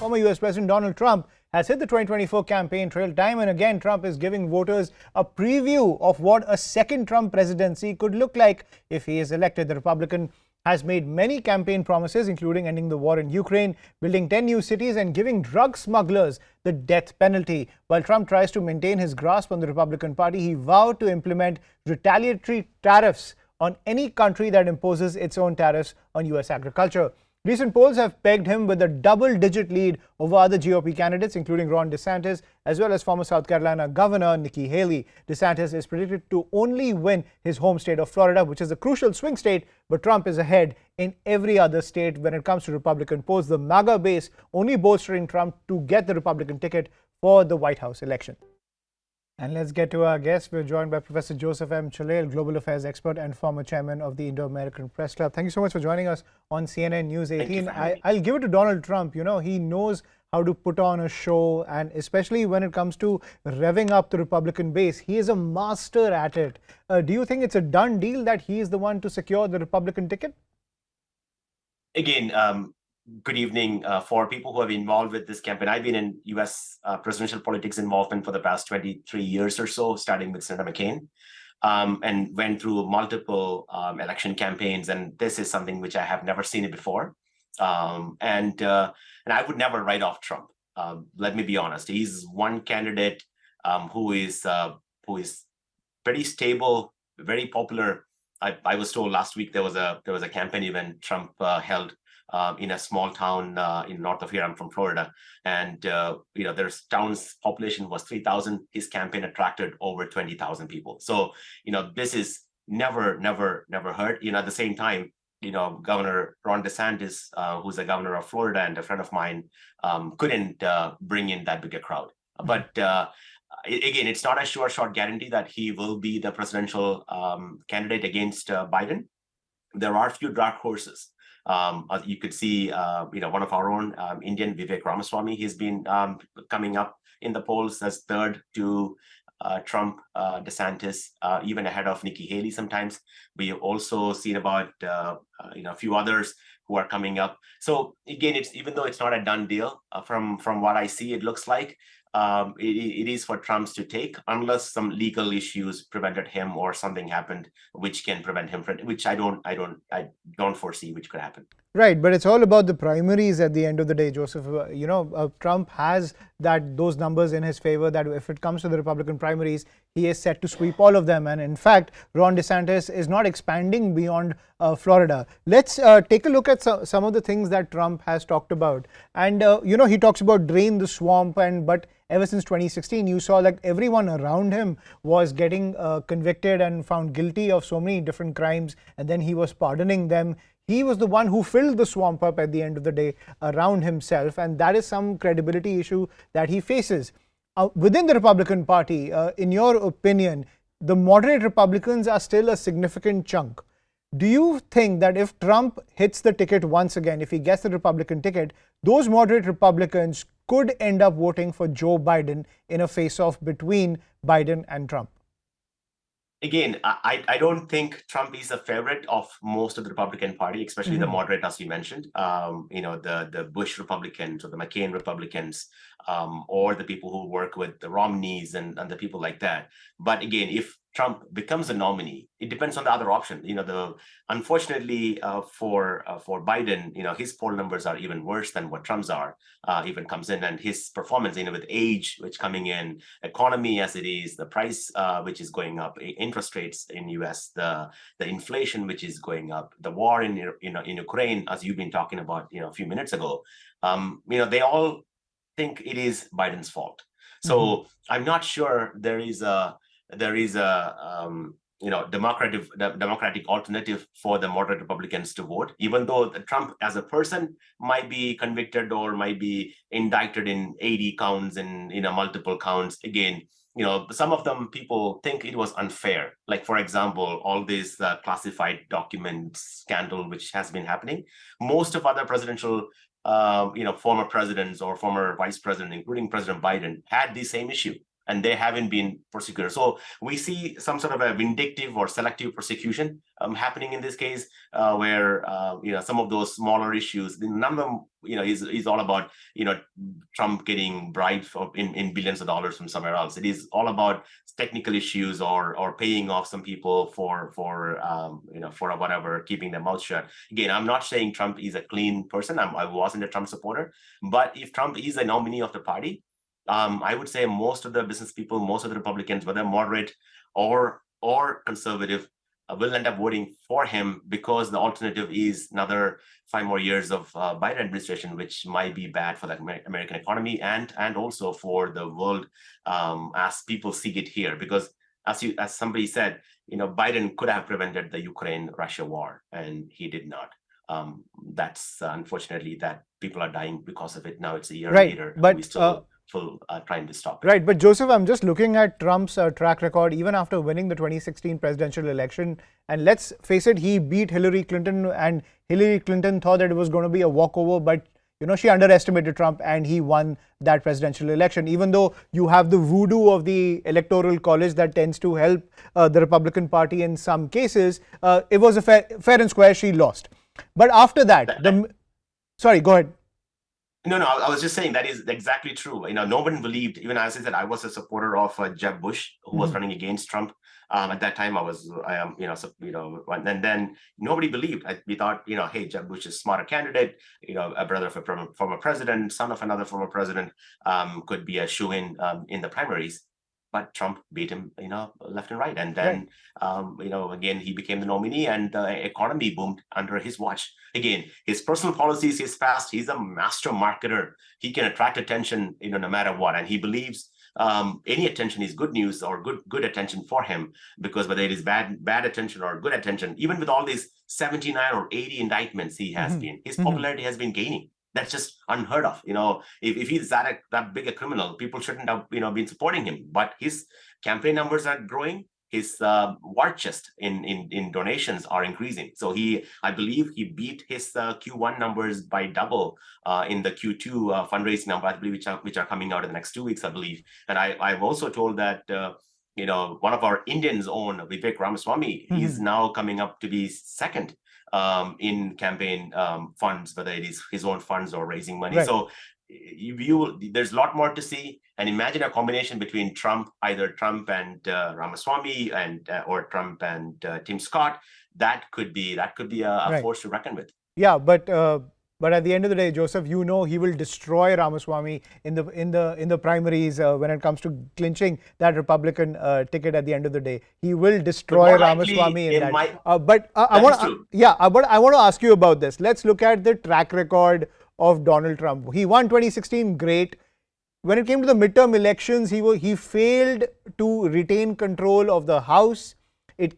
former US President Donald Trump has hit the 2024 campaign trail. Time and again, Trump is giving voters a preview of what a second Trump presidency could look like if he is elected. The Republican has made many campaign promises, including ending the war in Ukraine, building 10 new cities, and giving drug smugglers the death penalty. While Trump tries to maintain his grasp on the Republican Party, he vowed to implement retaliatory tariffs on any country that imposes its own tariffs on US agriculture. Recent polls have pegged him with a double-digit lead over other GOP candidates, including Ron DeSantis, as well as former South Carolina Governor Nikki Haley. DeSantis is predicted to only win his home state of Florida, which is a crucial swing state, but Trump is ahead in every other state when it comes to Republican polls. The MAGA base only bolstering Trump to get the Republican ticket for the White House election. And let's get to our guest. We're joined by Professor Joseph M. Chaleel, global affairs expert and former chairman of the Indo-American Press Club. Thank you so much for joining us on CNN News 18. I'll give it to Donald Trump. You know, he knows how to put on a show, and especially when it comes to revving up the Republican base, he is a master at it. Do you think it's a done deal that he is the one to secure the Republican ticket? Again, good evening. For people who have been involved with this campaign, I've been in U.S. Presidential politics involvement for the past 23 years or so, starting with Senator McCain, and went through multiple election campaigns. And this is something which I have never seen it before. And I would never write off Trump. Let me be honest. He's one candidate who is pretty stable, very popular. I was told last week there was a campaign event Trump held in a small town in north of here. I'm from Florida, and their town's population was 3,000. His campaign attracted over 20,000 people. So this is never heard. At the same time, Governor Ron DeSantis, who's the governor of Florida and a friend of mine, couldn't bring in that big a crowd. But again, it's not a sure shot guarantee that he will be the presidential candidate against Biden. There are a few dark horses. You could see, one of our own, Indian, Vivek Ramaswamy, he's been coming up in the polls as third to Trump, DeSantis, even ahead of Nikki Haley sometimes. We have also seen about, a few others who are coming up. So again, even though it's not a done deal, from what I see, it looks like it is for Trump's to take, unless some legal issues prevented him or something happened which can prevent him from, which I don't foresee which could happen. Right, but it's all about the primaries at the end of the day, Joseph. Trump has those numbers in his favor that if it comes to the Republican primaries, he is set to sweep all of them. And in fact, Ron DeSantis is not expanding beyond Florida. Let's take a look at some of the things that Trump has talked about. And, he talks about drain the swamp, but ever since 2016, you saw like everyone around him was getting convicted and found guilty of so many different crimes, and then he was pardoning them. He was the one who filled the swamp up at the end of the day around himself, and that is some credibility issue that he faces. Within the Republican Party, in your opinion, the moderate Republicans are still a significant chunk. Do you think that if Trump hits the ticket once again, if he gets the Republican ticket, those moderate Republicans could end up voting for Joe Biden in a face-off between Biden and Trump? Again, I don't think Trump is a favorite of most of the Republican Party, especially the moderate, as you mentioned. The Bush Republicans or the McCain Republicans, or the people who work with the Romneys and the people like that. But again, if Trump becomes a nominee, it depends on the other option. Unfortunately for Biden, his poll numbers are even worse than what Trump's are. Even comes in, and his performance, with age which coming in, economy as it is, the price which is going up, interest rates in US, the inflation which is going up, the war in Ukraine, as you've been talking about a few minutes ago. They all think it is Biden's fault. So I'm not sure there is a democratic alternative for the moderate Republicans to vote, even though Trump as a person might be convicted or might be indicted in 80 counts and multiple counts. Again, some of them people think it was unfair. Like, for example, all this classified documents scandal which has been happening. Most of other presidential former presidents or former vice president, including President Biden, had the same issue. and they haven't been prosecuted. So we see some sort of a vindictive or selective prosecution happening in this case, where some of those smaller issues, the number is all about Trump getting bribed in billions of dollars from somewhere else. It is all about technical issues or paying off some people for whatever, keeping their mouth shut. Again, I'm not saying Trump is a clean person. I wasn't a Trump supporter, but if Trump is a nominee of the party, I would say most of the business people, most of the Republicans, whether moderate or conservative, will end up voting for him, because the alternative is another 5 more years of Biden administration, which might be bad for the American economy and also for the world as people see it here. Because as somebody said, Biden could have prevented the Ukraine-Russia war, and he did not. That's unfortunately that people are dying because of it. Now it's a year later, but we still trying to stop it. Right, but Joseph, I'm just looking at Trump's track record, even after winning the 2016 presidential election. And let's face it, he beat Hillary Clinton, and Hillary Clinton thought that it was going to be a walkover, but she underestimated Trump and he won that presidential election. Even though you have the voodoo of the Electoral College that tends to help the Republican Party in some cases, it was a fair and square, she lost. But after that, sorry, go ahead. No, I was just saying that is exactly true. No one believed, even as I said, I was a supporter of Jeb Bush, who was running against Trump. At that time, and then nobody believed. We thought, hey, Jeb Bush is a smarter candidate, a brother of a former president, son of another former president, could be a shoo-in in the primaries. But Trump beat him, left and right. And then, again, he became the nominee, and the economy boomed under his watch. Again, his personal policies, his past, he's a master marketer. He can attract attention, no matter what. And he believes any attention is good news or good attention for him, because whether it is bad attention or good attention, even with all these 79 or 80 indictments he has been, his popularity has been gaining. That's just unheard of. If he's that big a criminal, people shouldn't have been supporting him. But his campaign numbers are growing. His war chest in donations are increasing. So I believe he beat his Q1 numbers by double in the Q2 fundraising number, I believe, which are coming out in the next 2 weeks, I believe. And I've also told that one of our Indians' own, Vivek Ramaswamy, he's now coming up to be second in campaign funds, whether it is his own funds or raising money. Right. So there's a lot more to see. And imagine a combination between either Trump and Ramaswamy, or Trump and Tim Scott. That could be a force to reckon with. Yeah, but at the end of the day, Joseph, he will destroy Ramaswamy in the primaries when it comes to clinching that Republican ticket. At the end of the day, he will destroy Ramaswamy in that. But I want to ask you about this. Let's look at the track record of Donald Trump. He won 2016, great. When it came to the midterm elections, he failed to retain control of the House.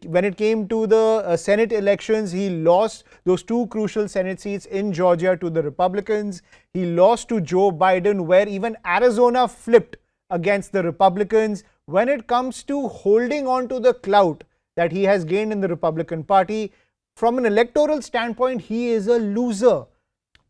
When it came to the Senate elections, he lost those 2 crucial Senate seats in Georgia to the Republicans. He lost to Joe Biden, where even Arizona flipped against the Republicans. When it comes to holding on to the clout that he has gained in the Republican Party, from an electoral standpoint, he is a loser.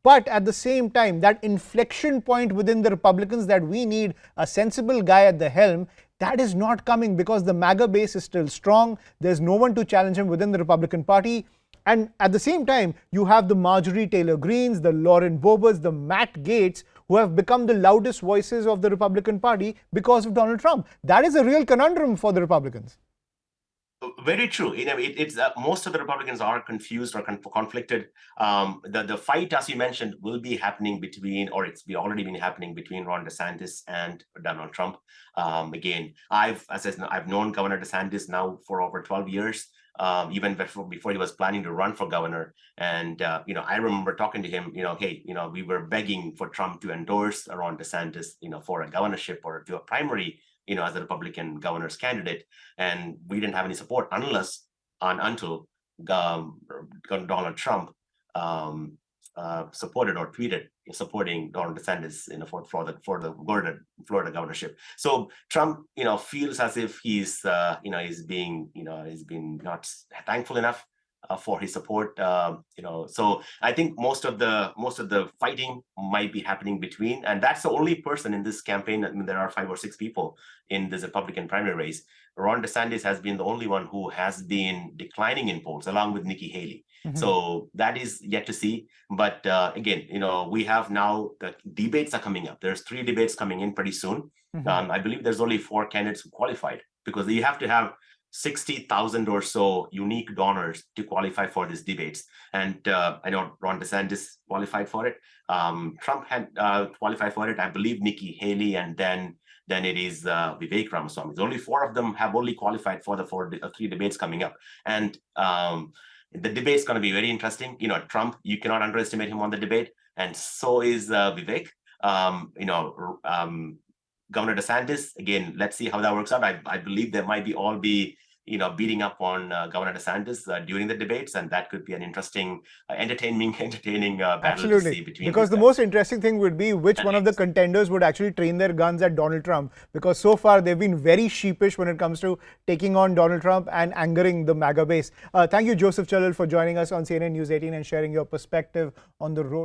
But at the same time, that inflection point within the Republicans that we need a sensible guy at the helm, that is not coming, because the MAGA base is still strong. There's no one to challenge him within the Republican Party. And at the same time, you have the Marjorie Taylor Greenes, the Lauren Boeberts, the Matt Gaetz, who have become the loudest voices of the Republican Party because of Donald Trump. That is a real conundrum for the Republicans. Very true. It's most of the Republicans are confused or conflicted. The fight, as you mentioned, will be happening between, or already been happening between Ron DeSantis and Donald Trump. Again, I've known Governor DeSantis now for over 12 years. Even before he was planning to run for governor. And, I remember talking to him, hey, we were begging for Trump to endorse Ron DeSantis, for a governorship or to a primary, as a Republican governor's candidate. And we didn't have any support until Donald Trump supported or tweeted supporting Ron DeSantis for the Florida governorship. So Trump, feels as if he's being not thankful enough for his support. So I think most of the fighting might be happening between, and that's the only person in this campaign. I mean, there are 5 or 6 people in this Republican primary race. Ron DeSantis has been the only one who has been declining in polls, along with Nikki Haley. So that is yet to see. But again, we have now the debates are coming up. There's 3 debates coming in pretty soon. I believe there's only 4 candidates who qualified, because you have to have 60,000 or so unique donors to qualify for these debates. And I know Ron DeSantis qualified for it. Trump had qualified for it. I believe Nikki Haley, and then it is Vivek Ramaswamy. Only 4 of them have only qualified for the 3 debates coming up. And the debate's going to be very interesting. Trump, you cannot underestimate him on the debate, and so is Vivek. Governor DeSantis, again, let's see how that works out. I believe there might all be beating up on Governor DeSantis during the debates, and that could be an interesting, entertaining battle to see between. Because the most interesting thing would be which one of the contenders would actually train their guns at Donald Trump, because so far they've been very sheepish when it comes to taking on Donald Trump and angering the MAGA base. Thank you, Joseph Chalal, for joining us on CNN News 18 and sharing your perspective on the road.